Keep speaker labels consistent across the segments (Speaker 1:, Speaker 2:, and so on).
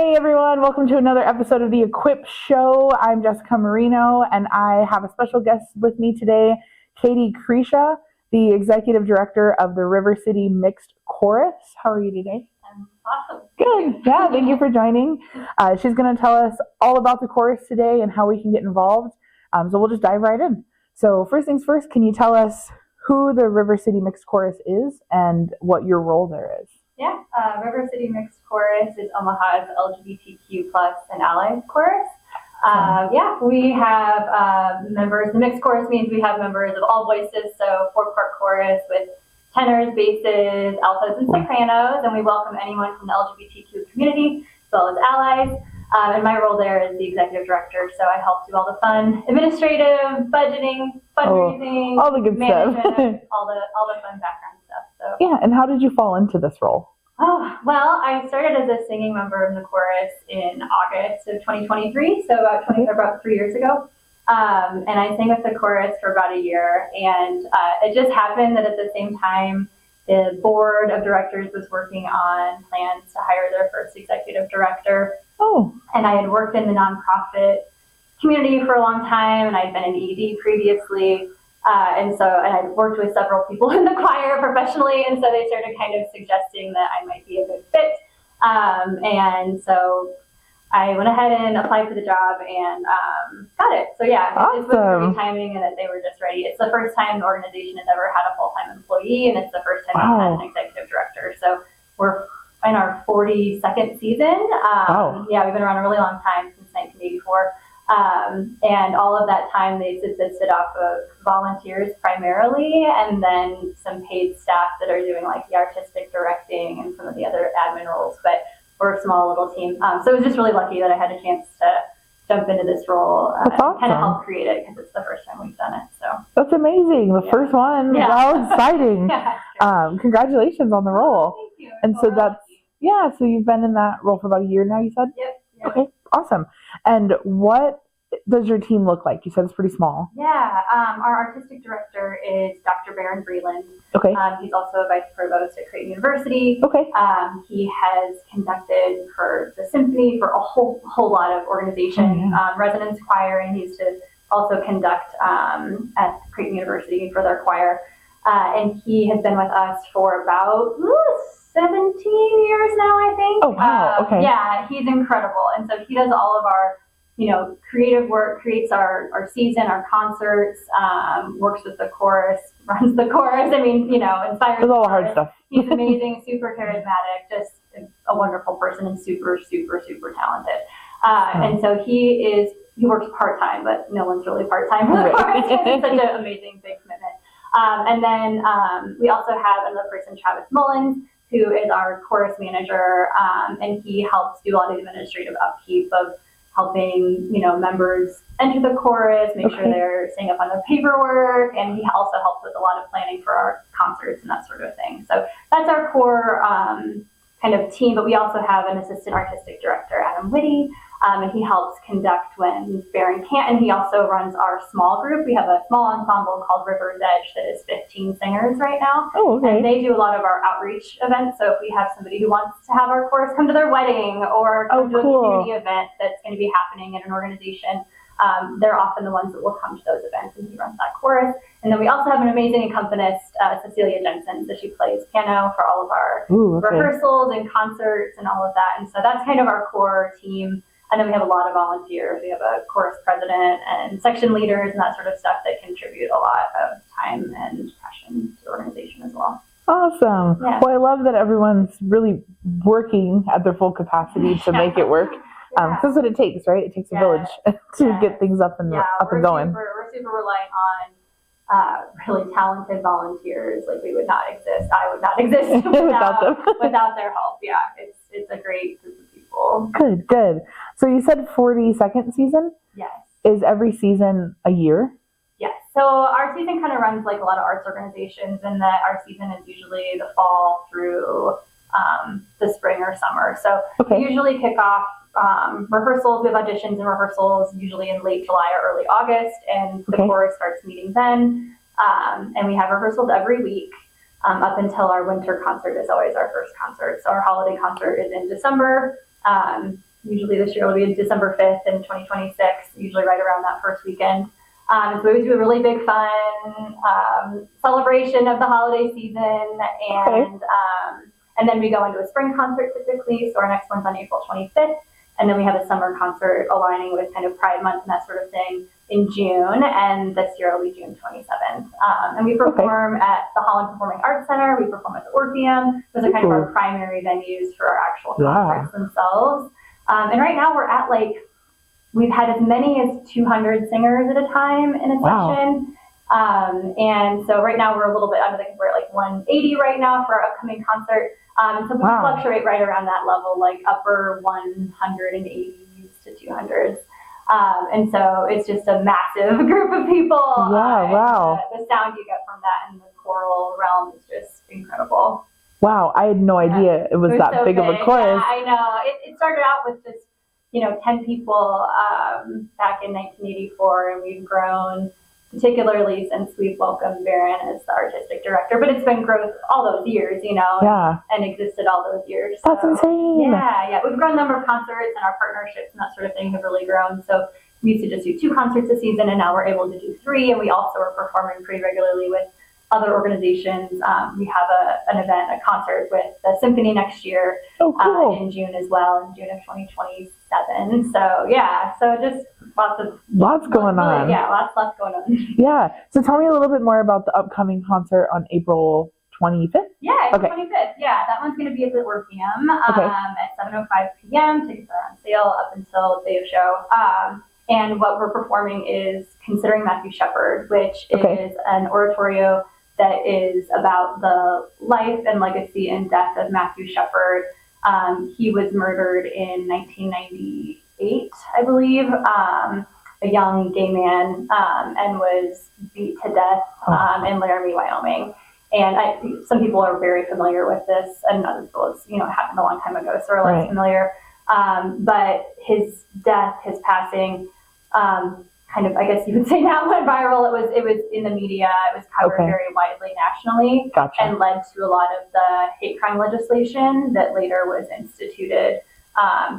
Speaker 1: Hey everyone, welcome to another episode of the Equip Show. I'm Jessica Marino, and I have a special guest with me today, Katie Krisha, the Executive Director of the River City Mixed Chorus. How are you today?
Speaker 2: I'm awesome.
Speaker 1: Good. Yeah, thank you for joining. She's going to tell us all about the chorus today and how we can get involved. So we'll just dive right in. So first things first, can you tell us who the River City Mixed Chorus is and what your role there is?
Speaker 2: Yeah, River City Mixed Chorus is Omaha's LGBTQ plus and allies chorus. We have members. The mixed chorus means we have members of all voices, so 4-part chorus with tenors, basses, altos, and sopranos, and we welcome anyone from the LGBTQ community as well as allies. And my role there is the executive director, so I help do all the fun administrative, budgeting, fundraising,
Speaker 1: all the good
Speaker 2: management, all the fun background stuff. So
Speaker 1: yeah, and how did you fall into this role?
Speaker 2: Oh, well, I started as a singing member of the chorus in August of 2023, so about 3 years ago. And I sang with the chorus for about a year, and it just happened that at the same time, the board of directors was working on plans to hire their first executive director.
Speaker 1: Oh.
Speaker 2: And I had worked in the nonprofit community for a long time, and I'd been in ED previously. And I'd worked with several people in the choir professionally, and so they started kind of suggesting that I might be a good fit. And so I went ahead and applied for the job and got it. So yeah,
Speaker 1: awesome.
Speaker 2: It was great timing and that they were just ready. It's the first time the organization has ever had a full-time employee, and it's the first time we've had an executive director. So we're in our 42nd season. Yeah, we've been around a really long time, since 1984. And all of that time they subsisted off of volunteers primarily, and then some paid staff that are doing like the artistic directing and some of the other admin roles, but we're a small little team. So it was just really lucky that I had a chance to jump into this role and kind of help create it, because it's the first time we've done it. So
Speaker 1: that's amazing. The first one.
Speaker 2: Yeah.
Speaker 1: Wow, exciting.
Speaker 2: Yeah, sure.
Speaker 1: Congratulations on the role.
Speaker 2: Thank you.
Speaker 1: And so so you've been in that role for about a year now, you said?
Speaker 2: Yep.
Speaker 1: Okay, awesome. And what does your team look like? You said it's pretty small.
Speaker 2: Yeah, our artistic director is Dr. Baron Breland.
Speaker 1: Okay.
Speaker 2: He's also a vice provost at Creighton University.
Speaker 1: Okay.
Speaker 2: He has conducted for the symphony, for a whole lot of organizations, residence choir, and he used to also conduct at Creighton University for their choir. And he has been with us for about 17 years now, I think.
Speaker 1: Oh, wow. Okay.
Speaker 2: Yeah, he's incredible. And so he does all of our creative work, creates our season, our concerts, works with the chorus, runs the chorus. I mean, inspires.
Speaker 1: It's all the hard stuff.
Speaker 2: He's amazing, super charismatic, just a wonderful person, and super, super, super talented. And so he works part-time, but no one's really part-time for the chorus. It's such an amazing, big commitment. And then we also have another person, Travis Mullins, who is our chorus manager, and he helps do a lot of administrative upkeep of helping, members enter the chorus, make sure they're staying up on the paperwork, and he also helps with a lot of planning for our concerts and that sort of thing. So that's our core kind of team, but we also have an assistant artistic director, Adam Whitty, and he helps conduct when Baron can't, and he also runs our small group. We have a small ensemble called River's Edge that is 15 singers right now.
Speaker 1: Oh, okay.
Speaker 2: And they do a lot of our outreach events. So if we have somebody who wants to have our chorus come to their wedding or come to a community event that's going to be happening at an organization, they're often the ones that will come to those events, and he runs that chorus. And then we also have an amazing accompanist, Cecilia Jensen. So she plays piano for all of our rehearsals and concerts and all of that. And so that's kind of our core team. And then we have a lot of volunteers. We have a chorus president and section leaders and that sort of stuff that contribute a lot of time and passion to the organization as well.
Speaker 1: Awesome. Yeah. Well, I love that everyone's really working at their full capacity to make it work. That's what it takes, right? It takes a village to get things up and going.
Speaker 2: We're super reliant on really talented volunteers. Like we would not exist. I would not exist without their help. Yeah, it's a great group of people.
Speaker 1: Good. So you said 42nd season?
Speaker 2: Yes.
Speaker 1: Is every season a year?
Speaker 2: Yes. So our season kind of runs like a lot of arts organizations, in that our season is usually the fall through the spring or summer. So we usually kick off rehearsals. We have auditions and rehearsals usually in late July or early August, and the chorus starts meeting then. And we have rehearsals every week up until our winter concert is always our first concert. So our holiday concert is in December. Usually this year will be December 5th in 2026, usually right around that first weekend. So we always do a really big fun celebration of the holiday season, and then we go into a spring concert typically. So our next one's on April 25th, and then we have a summer concert aligning with kind of Pride Month and that sort of thing in June, and this year will be June 27th. And we perform at the Holland Performing Arts Center. We perform at the Orpheum. Those are kind of our primary venues for our actual concerts themselves. And right now we're at we've had as many as 200 singers at a time in a session. And so right now we're a little bit under we're at 180 right now for our upcoming concert. And so we fluctuate right around that level, upper 180s to 200s. And so it's just a massive group of people. The sound you get from that in the choral realm is just incredible.
Speaker 1: Wow, I had no idea it was that big of a chorus.
Speaker 2: Yeah, I know. It started out with just 10 people back in 1984, and we've grown, particularly since we've welcomed Baron as the artistic director. But it's been growth all those years, and existed all those years.
Speaker 1: That's insane.
Speaker 2: Yeah. We've grown a number of concerts, and our partnerships and that sort of thing have really grown. So we used to just do 2 concerts a season, and now we're able to do 3. And we also are performing pretty regularly with other organizations. We have a concert with the symphony next year in June as well, in June of 2027. So just lots
Speaker 1: going on.
Speaker 2: Yeah, lots going on.
Speaker 1: Yeah. So tell me a little bit more about the upcoming concert on April 25th.
Speaker 2: Yeah, April 25th. Yeah, that one's going to be at the Orpheum at 7:05 p.m. Tickets are on sale up until the day of show. And what we're performing is Considering Matthew Shepard, which is an oratorio that is about the life and legacy and death of Matthew Shepard. He was murdered in 1998, I believe, a young gay man, and was beat to death in Laramie, Wyoming. And some people are very familiar with this, and other people, it happened a long time ago, so are less familiar. But his death, his passing, kind of, I guess you would say now went viral. It was in the media. It was covered very widely nationally, and led to a lot of the hate crime legislation that later was instituted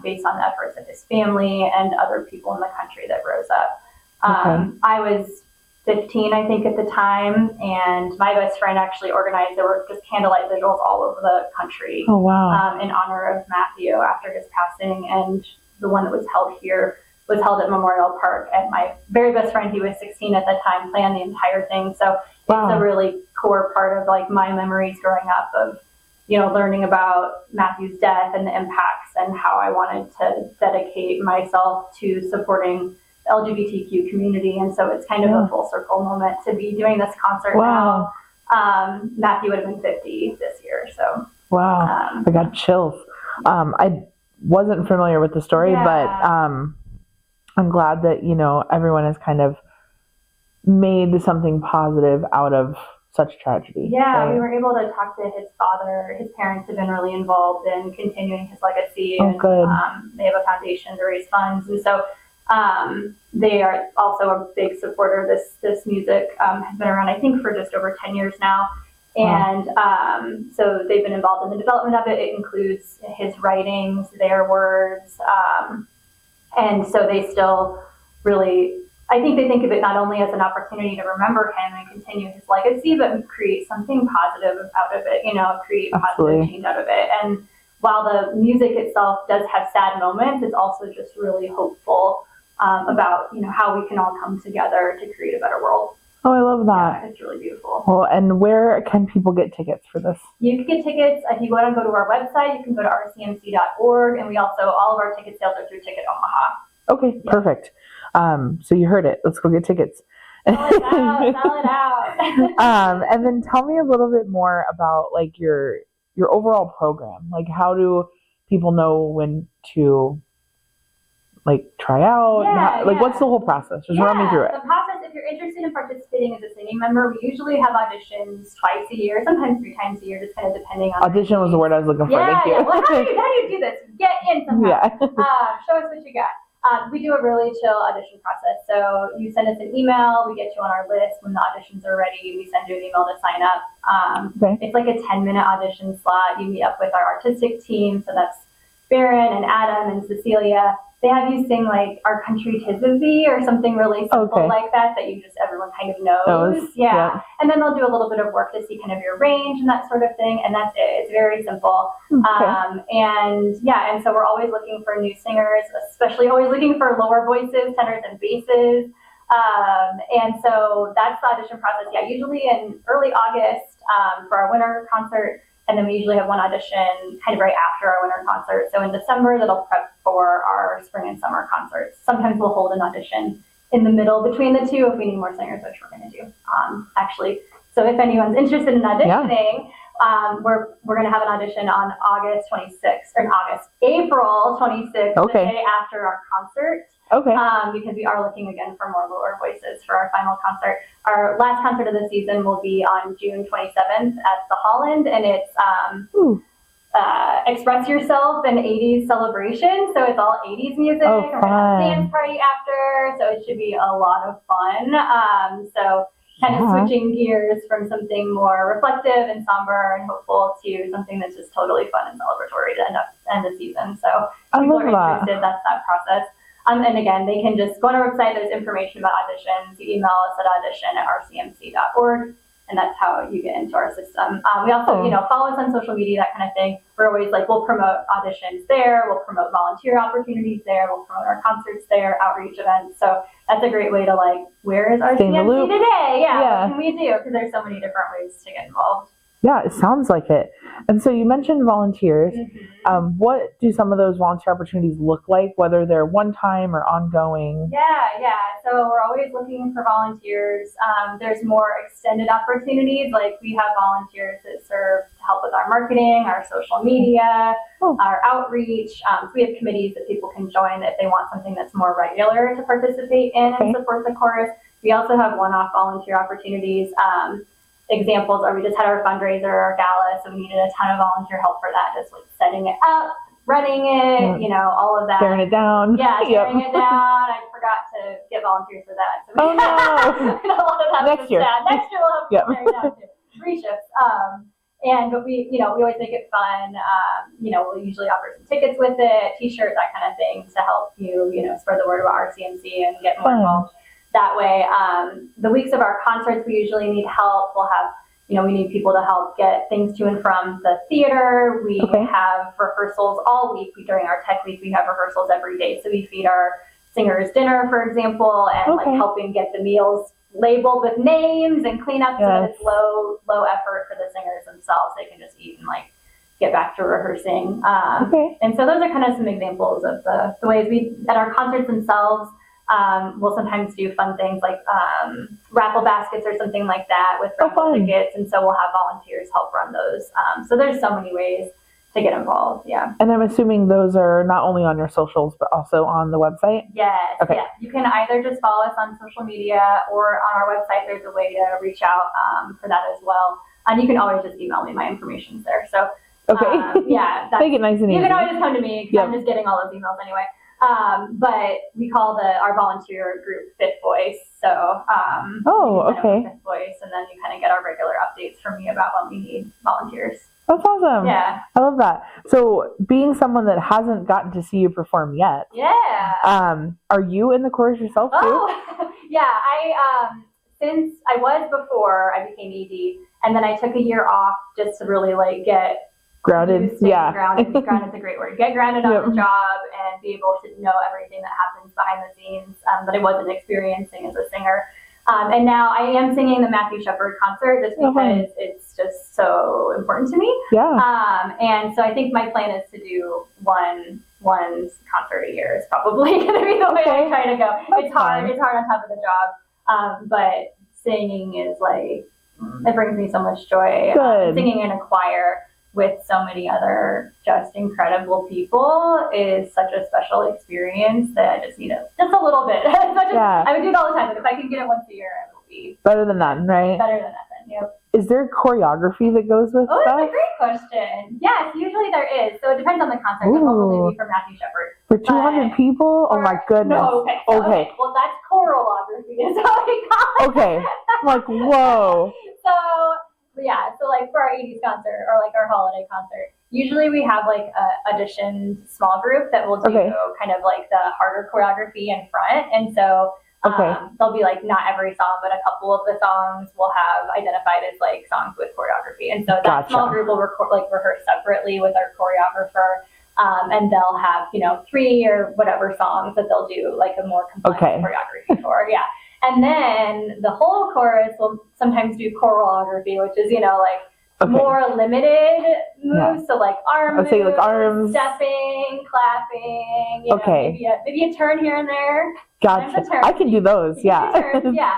Speaker 2: based on the efforts of his family and other people in the country that rose up. I was 15, I think, at the time, and my best friend actually organized, there were just candlelight vigils all over the country in honor of Matthew after his passing, and the one that was held here was held at Memorial Park. And my very best friend, he was 16 at the time, planned the entire thing. So it's a really core part of my memories growing up of, learning about Matthew's death and the impacts, and how I wanted to dedicate myself to supporting the LGBTQ community. And so it's kind of a full circle moment to be doing this concert now. Matthew would have been 50 this year. So
Speaker 1: I got chills. I wasn't familiar with the story, but I'm glad that, everyone has kind of made something positive out of such tragedy.
Speaker 2: Yeah, we were able to talk to his father. His parents have been really involved in continuing his legacy.
Speaker 1: Oh, good.
Speaker 2: They have a foundation to raise funds. And so they are also a big supporter. This music has been around, I think, for just over 10 years now. And so they've been involved in the development of it. It includes his writings, their words. And so they still really, I think they think of it not only as an opportunity to remember him and continue his legacy, but create something positive out of it, create positive change out of it. And while the music itself does have sad moments, it's also just really hopeful about, how we can all come together to create a better world.
Speaker 1: Oh, I love that.
Speaker 2: Yeah, it's really beautiful.
Speaker 1: Well, and where can people get tickets for this?
Speaker 2: You can get tickets if you go to our website. You can go to rcmc.org, and we also, all of our ticket sales are through Ticket Omaha.
Speaker 1: Okay, perfect. So you heard it. Let's go get tickets.
Speaker 2: Sell it out.
Speaker 1: And then tell me a little bit more about your overall program. How do people know when to try out? What's the whole process? Just run me through it.
Speaker 2: The process, if you're interested in participating as a singing member, we usually have auditions twice a year, sometimes 3 times a year, just kind of depending on.
Speaker 1: Audition was the word I was looking for. Thank you.
Speaker 2: Yeah. Well, how do you do this? Get in somehow.
Speaker 1: Yeah.
Speaker 2: Show us what you got. We do a really chill audition process. So you send us an email, we get you on our list. When the auditions are ready, we send you an email to sign up. It's like a 10-minute audition slot. You meet up with our artistic team. So that's Barron and Adam and Cecilia, they have you sing like Our Country 'Tis of Thee or something really simple like that you just, everyone kind of knows. Yeah. And then they'll do a little bit of work to see kind of your range and that sort of thing. And that's it. It's very simple. And so we're always looking for new singers, especially always looking for lower voices, tenors and basses. And so that's the audition process. Yeah, usually in early August for our winter concert. And then we usually have one audition kind of right after our winter concert. So in December, that'll prep for our spring and summer concerts. Sometimes we'll hold an audition in the middle between the two if we need more singers, which we're going to do, actually. So if anyone's interested in auditioning, we're going to have an audition on August 26th, or April 26th, the day after our concert. Because we are looking again for more lower voices for our final concert. Our last concert of the season will be on June 27th at the Holland, and it's Express Yourself, an 80s celebration. So it's all 80s music. We're going to have a dance party after, so it should be a lot of fun. So kind of switching gears from something more reflective and somber and hopeful to something that's just totally fun and celebratory to end the season. So if people are interested, that's that process. And again, they can just go on our website. There's information about auditions. You email us at audition@rcmc.org, and that's how you get into our system. We also, follow us on social media, that kind of thing. We're always we'll promote auditions there. We'll promote volunteer opportunities there. We'll promote our concerts there, outreach events. So that's a great way to where is RCMC today? Yeah, what can we do? Because there's so many different ways to get involved.
Speaker 1: Yeah, it sounds like it. And so you mentioned volunteers. What do some of those volunteer opportunities look like, whether they're one-time or ongoing?
Speaker 2: Yeah. So we're always looking for volunteers. There's more extended opportunities. We have volunteers that serve to help with our marketing, our social media, our outreach. So we have committees that people can join if they want something that's more regular to participate in and support the chorus. We also have one-off volunteer opportunities. Examples are we just had our fundraiser, our gala, so we needed a ton of volunteer help for that, just setting it up, running it, all of that.
Speaker 1: Tearing it down.
Speaker 2: Yeah, tearing it down. I forgot to get volunteers for that. So
Speaker 1: no.
Speaker 2: a lot of that
Speaker 1: Next year.
Speaker 2: Next year we'll have to tear it down too. 3 shifts. But we always make it fun. We'll usually offer some tickets with it, t-shirts, that kind of thing to help you, spread the word about RCMC and get more involved. That way, the weeks of our concerts, we usually need help. We'll have, we need people to help get things to and from the theater. We have rehearsals all week. During our tech week, we have rehearsals every day. So we feed our singers dinner, for example, and helping get the meals labeled with names and clean up so that it's low effort for the singers themselves. They can just eat and get back to rehearsing. And so those are kind of some examples of the ways we, at our concerts themselves, we'll sometimes do fun things like raffle baskets or something like that with raffle tickets, and so we'll have volunteers help run those. So there's so many ways to get involved. Yeah.
Speaker 1: And I'm assuming those are not only on your socials but also on the website?
Speaker 2: Yes. Okay. Yeah. You can either just follow us on social media or on our website. There's a way to reach out for that as well. And you can always just email me. My information's there. So
Speaker 1: make it nice and easy.
Speaker 2: You can always just come to me because I'm just getting all those emails anyway. But we call our volunteer group Fifth Voice. So, Fifth Voice, and then you kind of get our regular updates from me about when we need volunteers.
Speaker 1: That's awesome.
Speaker 2: Yeah.
Speaker 1: I love that. So, being someone that hasn't gotten to see you perform yet.
Speaker 2: Yeah.
Speaker 1: Are you in the chorus yourself too?
Speaker 2: Oh, yeah. Since I was before I became ED, and then I took a year off just to really get
Speaker 1: grounded.
Speaker 2: Grounded's a great word. Get grounded on the job and be able to know everything that happens behind the scenes that I wasn't experiencing as a singer. And now I am singing the Matthew Shepard concert just because it's just so important to me.
Speaker 1: Yeah.
Speaker 2: And so I think my plan is to do one concert a year is probably going to be the way I try to go. It's hard. It's hard on top of the job. But singing is it brings me so much joy. Singing in a choir with so many other just incredible people is such a special experience that I just need just a little bit. I would do it all the time, but if I could get it once a year, it would be
Speaker 1: better than none, right?
Speaker 2: Better than nothing, yep.
Speaker 1: Is there choreography that goes with that?
Speaker 2: That's a great question. Yes, usually there is. So it depends on the concert. Some will do for Matthew Shepard.
Speaker 1: For 200 people? Oh my goodness.
Speaker 2: No, okay. Well, that's choralography is how we call it.
Speaker 1: Okay. Whoa.
Speaker 2: So for our 80s concert or our holiday concert, usually we have like a auditioned small group that will do kind of like the harder choreography in front. And so there'll be like not every song, but a couple of the songs will have identified as like songs with choreography. And so that small group will rehearse separately with our choreographer. And they'll have, 3 or whatever songs that they'll do like a more complex choreography for. Yeah. And then the whole chorus will sometimes do choreography, which is, more limited moves. Yeah. So like arm moves, like arms, stepping, clapping, maybe a turn here and there.
Speaker 1: Gotcha. I can do those. Yeah.
Speaker 2: Yeah.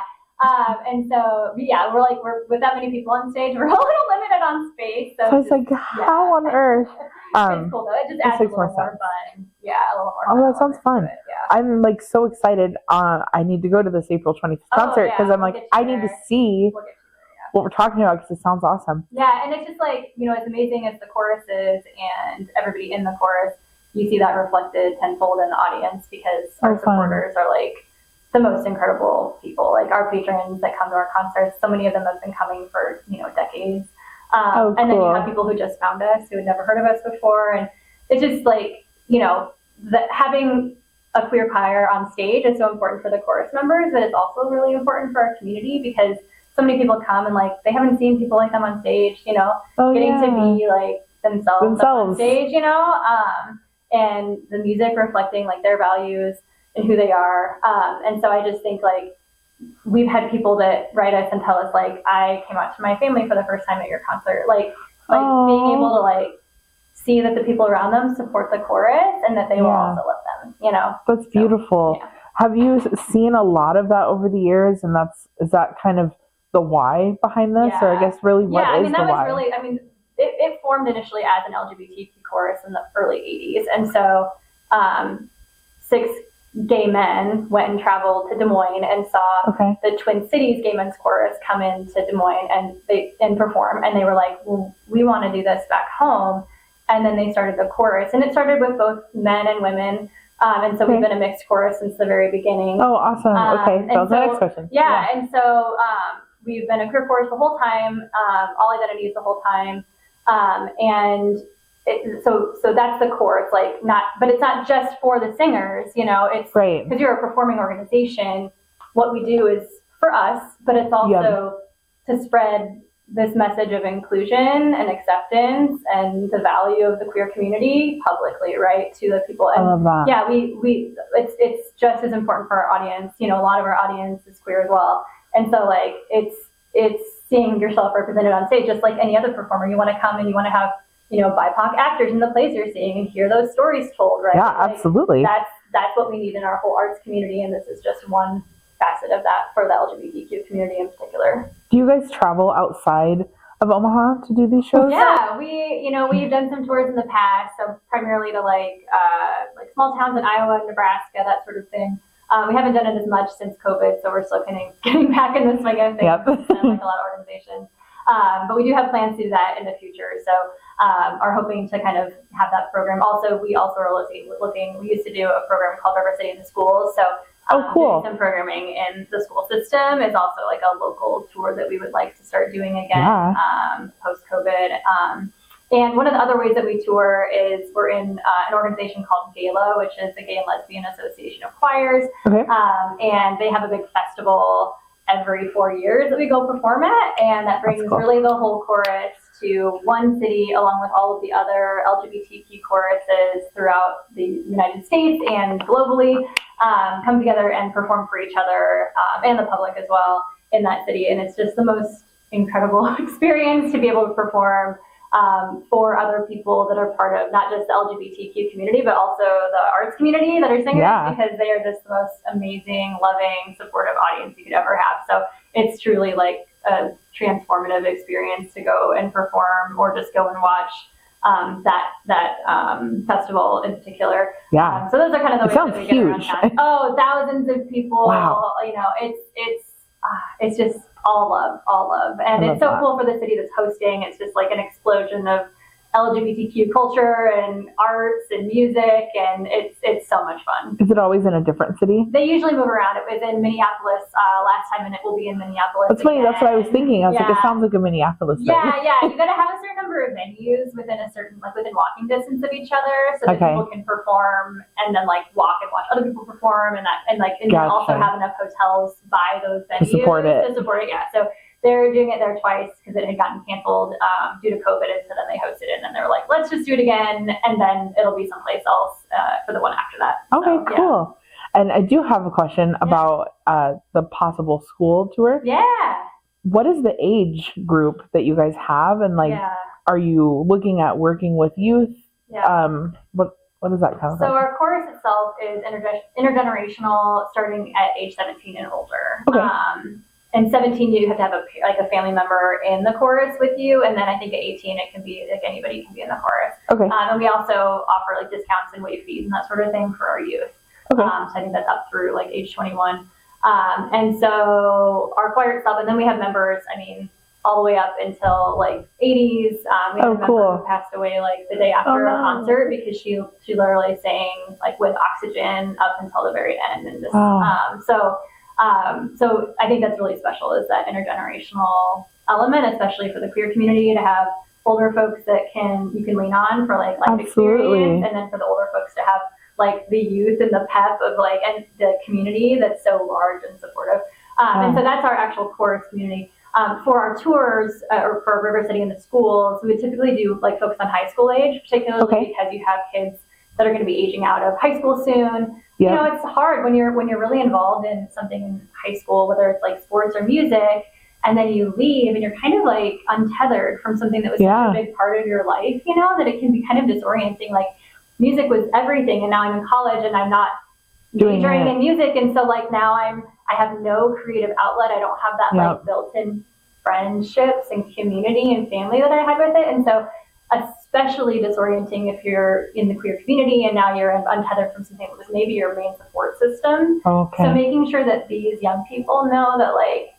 Speaker 2: And so, we're with that many people on stage, we're a little limited on space. So
Speaker 1: it's like, how on earth?
Speaker 2: It's cool though. It just adds a little more fun. Yeah, a little more fun.
Speaker 1: Oh, that sounds fun. I'm like so excited. I need to go to this April 25th concert because I'm like, I need to see what we're talking about because it sounds awesome.
Speaker 2: Yeah, and it's just like, as amazing as the chorus is and everybody in the chorus, you see that reflected tenfold in the audience because our supporters are like the most incredible people. Like our patrons that come to our concerts, so many of them have been coming for, decades. And then you have people who just found us who had never heard of us before. And it's just like, having a queer choir on stage is so important for the chorus members, but it's also really important for our community because so many people come and like they haven't seen people like them on stage, getting to be like themselves. On stage, and the music reflecting like their values and who they are. And so I just think like we've had people that write us and tell us like, I came out to my family for the first time at your concert. Like being able to like see that the people around them support the chorus and that they will also love them,
Speaker 1: That's beautiful. Yeah. Have you seen a lot of that over the years? And is that kind of the why behind this? Or I guess really what is the why?
Speaker 2: It formed initially as an LGBTQ chorus in the early 80s. And so 6 gay men went and traveled to Des Moines and saw the Twin Cities Gay Men's Chorus come into Des Moines and perform. And they were like, well, we want to do this back home. And then they started the chorus. And it started with both men and women. And so we've been a mixed chorus since the very beginning.
Speaker 1: Oh, awesome. That was the next question.
Speaker 2: Yeah. And so we've been a queer chorus the whole time, all identities the whole time. So that's the core. It's like but it's not just for the singers, it's because you're a performing organization. What we do is for us, but it's also to spread this message of inclusion and acceptance and the value of the queer community publicly, right, to the people. And
Speaker 1: I love that.
Speaker 2: Yeah, it's just as important for our audience. A lot of our audience is queer as well, and so like it's seeing yourself represented on stage, just like any other performer. You want to come and you want to have BIPOC actors in the plays you're seeing and hear those stories told, right?
Speaker 1: Yeah, absolutely.
Speaker 2: That's what we need in our whole arts community, and this is just one facet of that for the LGBTQ community in particular.
Speaker 1: Do you guys travel outside of Omaha to do these shows?
Speaker 2: Yeah, we've done some tours in the past, so primarily to like small towns in Iowa, Nebraska, that sort of thing. We haven't done it as much since COVID, so we're still getting back in the swing of things. Yep. Like a lot of organizations. But we do have plans to do that in the future. So are hoping to kind of have that program. Also, we also are looking, we used to do a program called River City in the Schools. So
Speaker 1: cool.
Speaker 2: Doing some programming in the school system is also like a local tour that we would like to start doing again post-COVID. And one of the other ways that we tour is we're in an organization called GALA, which is the Gay and Lesbian Association of Choirs. And they have a big festival every 4 years that we go perform at, and that brings really the whole chorus to one city along with all of the other LGBTQ choruses throughout the United States and globally, come together and perform for each other and the public as well in that city. And it's just the most incredible experience to be able to perform for other people that are part of not just the LGBTQ community, but also the arts community that are singers, because they are just the most amazing, loving, supportive audience you could ever have. So it's truly like a transformative experience to go and perform or just go and watch that festival in particular. So those are kind of the ways that we get around town. Oh, thousands of people.
Speaker 1: Wow.
Speaker 2: It's just all love. And it's so cool for the city that's hosting. It's just like an explosion of LGBTQ culture and arts and music, and it's so much fun.
Speaker 1: Is it always in a different city?
Speaker 2: They usually move around. It was in Minneapolis last time, and it will be in Minneapolis.
Speaker 1: That's funny. That's what I was thinking. I was like, it sounds like a Minneapolis thing.
Speaker 2: Yeah. You got to have a certain number of venues within within walking distance of each other, so that people can perform and then like walk and watch other people perform, and then also have enough hotels by those venues
Speaker 1: to support it.
Speaker 2: Yeah. So they're doing it there twice because it had gotten canceled due to COVID, and so then they hosted it, and then they were like, let's just do it again, and then it'll be someplace else for the one after that.
Speaker 1: Okay, so, cool. Yeah. And I do have a question about the possible school tour.
Speaker 2: Yeah.
Speaker 1: What is the age group that you guys have, and are you looking at working with youth?
Speaker 2: Yeah.
Speaker 1: What is that kind of?
Speaker 2: So our chorus itself is intergenerational, starting at age 17 and older.
Speaker 1: Okay.
Speaker 2: And 17, you have to have a family member in the chorus with you, and then I think at 18, it can be like anybody can be in the chorus.
Speaker 1: Okay.
Speaker 2: And we also offer like discounts and waive fees and that sort of thing for our youth.
Speaker 1: Okay.
Speaker 2: So I think that's up through like age 21. And so our choir itself, and then we have members. I mean, all the way up until like 80s. We have a member who passed away like the day after a concert because she literally sang like with oxygen up until the very end, and just so I think that's really special, is that intergenerational element, especially for the queer community, to have older folks that you can lean on for like life experience, and then for the older folks to have like the youth and the pep of like, and the community that's so large and supportive. And so that's our actual chorus community. For our tours, or for River City and the schools, we would typically do like focus on high school age, particularly because you have kids that are going to be aging out of high school soon. You know, it's hard when you're really involved in something in high school, whether it's like sports or music, and then you leave and you're kind of like untethered from something that was such a big part of your life, you know, that it can be kind of disorienting. Like music was everything, and now I'm in college and I'm not majoring in music, and so like now I have no creative outlet. I don't have that like built-in friendships and community and family that I had with it, and so especially disorienting if you're in the queer community and now you're untethered from something that was maybe your main support system.
Speaker 1: Okay.
Speaker 2: So making sure that these young people know that like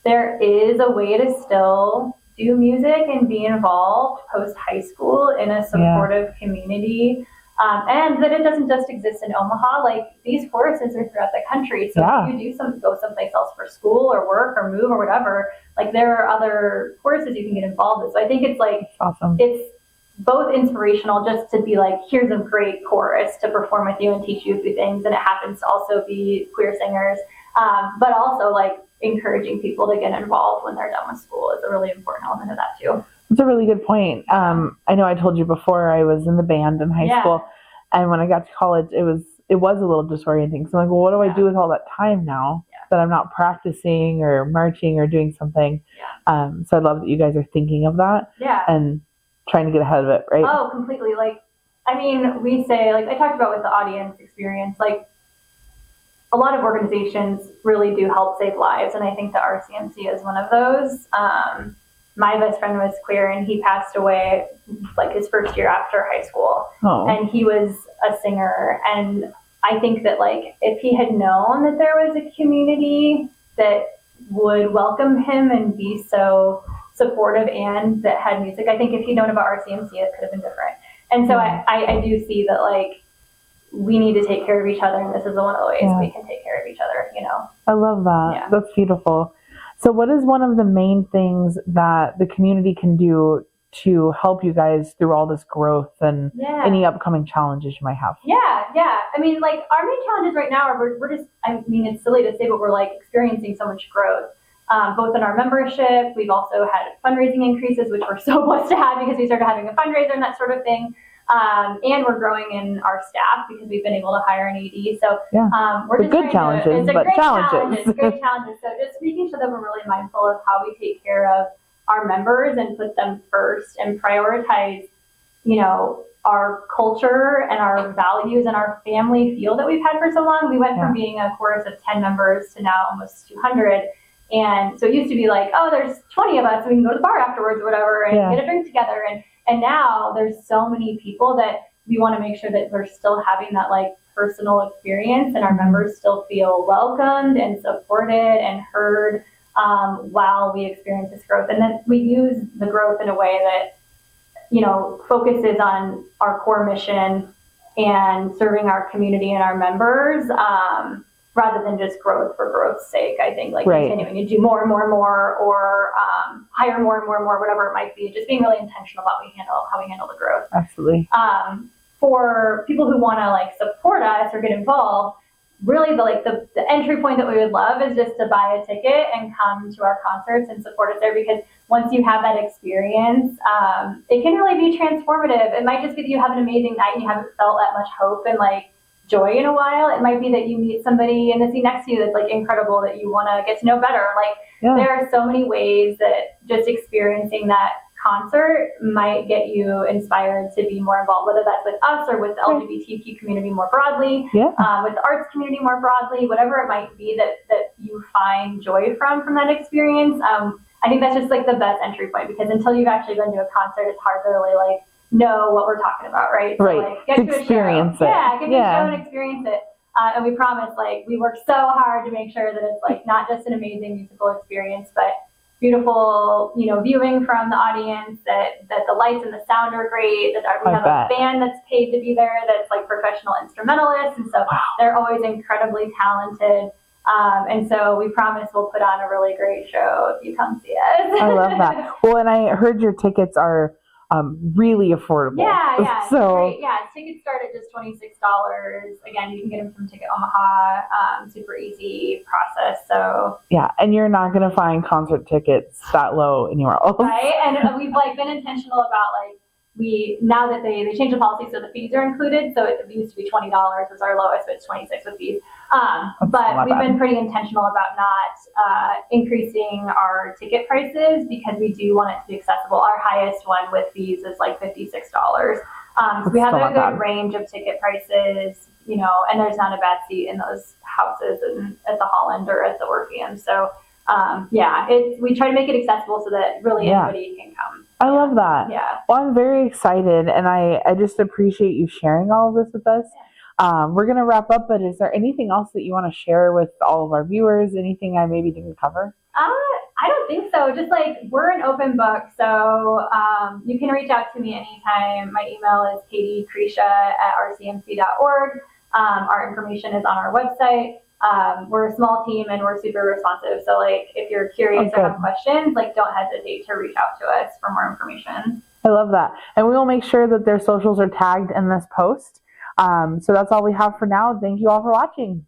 Speaker 2: there is a way to still do music and be involved post high school in a supportive community, and that it doesn't just exist in Omaha. Like these choruses are throughout the country. So if you go someplace else for school or work or move or whatever, like there are other choruses you can get involved with. So I think it's like
Speaker 1: awesome.
Speaker 2: It's both inspirational just to be like, here's a great chorus to perform with you and teach you a few things, and it happens to also be queer singers, but also like encouraging people to get involved when they're done with school is a really important element of that too.
Speaker 1: That's a really good point. I know I told you before I was in the band in high school, and when I got to college, it was a little disorienting. So I'm like, well, what do I do with all that time now that I'm not practicing or marching or doing something? So I love that you guys are thinking of that and trying to get ahead of it, right?
Speaker 2: Oh, completely. Like, I mean, we say, like I talked about with the audience experience, like a lot of organizations really do help save lives, and I think the RCMC is one of those. My best friend was queer, and he passed away like his first year after high school. And he was a singer, and I think that like if he had known that there was a community that would welcome him and be so supportive and that had music, I think if he'd known about RCMC, it could have been different. And so I do see that like we need to take care of each other, and this is one of the ways we can take care of each other, you know.
Speaker 1: I love that. That's beautiful. So what is one of the main things that the community can do to help you guys through all this growth and any upcoming challenges you might have?
Speaker 2: I mean, like our main challenges right now are we're just, I mean, it's silly to say, but we're like experiencing so much growth, both in our membership. We've also had fundraising increases, which we're so blessed to have because we started having a fundraiser and that sort of thing. And we're growing in our staff because we've been able to hire an AD. So we're just
Speaker 1: good challenges, but challenges.
Speaker 2: Great challenges. So just making sure that we're really mindful of how we take care of our members and put them first and prioritize, you know, our culture and our values and our family feel that we've had for so long. We went from being a chorus of 10 members to now almost 200. And so it used to be like, oh, there's 20 of us, we can go to the bar afterwards or whatever and get a drink together. And now there's so many people that we want to make sure that we're still having that like personal experience and our members still feel welcomed and supported and heard while we experience this growth. And then we use the growth in a way that focuses on our core mission and serving our community and our members, rather than just growth for growth's sake. I think continuing to do more and more and more, or hire more and more and more, whatever it might be, just being really intentional about how we handle the growth.
Speaker 1: Absolutely.
Speaker 2: For people who want to support us or get involved, really the entry point that we would love is just to buy a ticket and come to our concerts and support us there, because once you have that experience, it can really be transformative. It might just be that you have an amazing night and you haven't felt that much hope and joy in a while. It might be that you meet somebody in the seat next to you that's incredible, that you want to get to know better. There are so many ways that just experiencing that concert might get you inspired to be more involved, whether that's with us or with the LGBTQ community more broadly, with the arts community more broadly, whatever it might be that you find joy from that experience. I think that's just the best entry point, because until you've actually been to a concert, it's hard to really know what we're talking about, right?
Speaker 1: Right.
Speaker 2: So, get to
Speaker 1: experience
Speaker 2: a show.
Speaker 1: it.
Speaker 2: Yeah, get to a show and experience it. And we promise, we work so hard to make sure that it's not just an amazing musical experience, but beautiful, viewing from the audience, that the lights and the sound are great, that we have a band that's paid to be there, that's professional instrumentalists, and so they're always incredibly talented. And so we promise we'll put on a really great show if you come see us.
Speaker 1: I love that. Well, and I heard your tickets are really affordable.
Speaker 2: Yeah.
Speaker 1: So
Speaker 2: great. Yeah, tickets start at just $26. Again, you can get them from Ticket Omaha. Super easy process. So
Speaker 1: yeah, and you're not going to find concert tickets that low anywhere else.
Speaker 2: Right, and we've been intentional about now that they changed the policy, so the fees are included. So it used to be $20 was our lowest, but it's $26 with fees. But we've been pretty intentional about not increasing our ticket prices, because we do want it to be accessible. Our highest one with fees is $56. So we have a good range of ticket prices, and there's not a bad seat in those houses and at the Holland or at the Orpheum. So we try to make it accessible so that really anybody can come.
Speaker 1: I love that.
Speaker 2: Yeah.
Speaker 1: Well, I'm very excited, and I just appreciate you sharing all of this with us. We're going to wrap up, but is there anything else that you want to share with all of our viewers? Anything I maybe didn't cover?
Speaker 2: I don't think so. Just we're an open book, so you can reach out to me anytime. My email is katiecrescia@rcmc.org. Our information is on our website. We're a small team and we're super responsive. So if you're curious or have questions, don't hesitate to reach out to us for more information.
Speaker 1: I love that. And we will make sure that their socials are tagged in this post. So that's all we have for now. Thank you all for watching.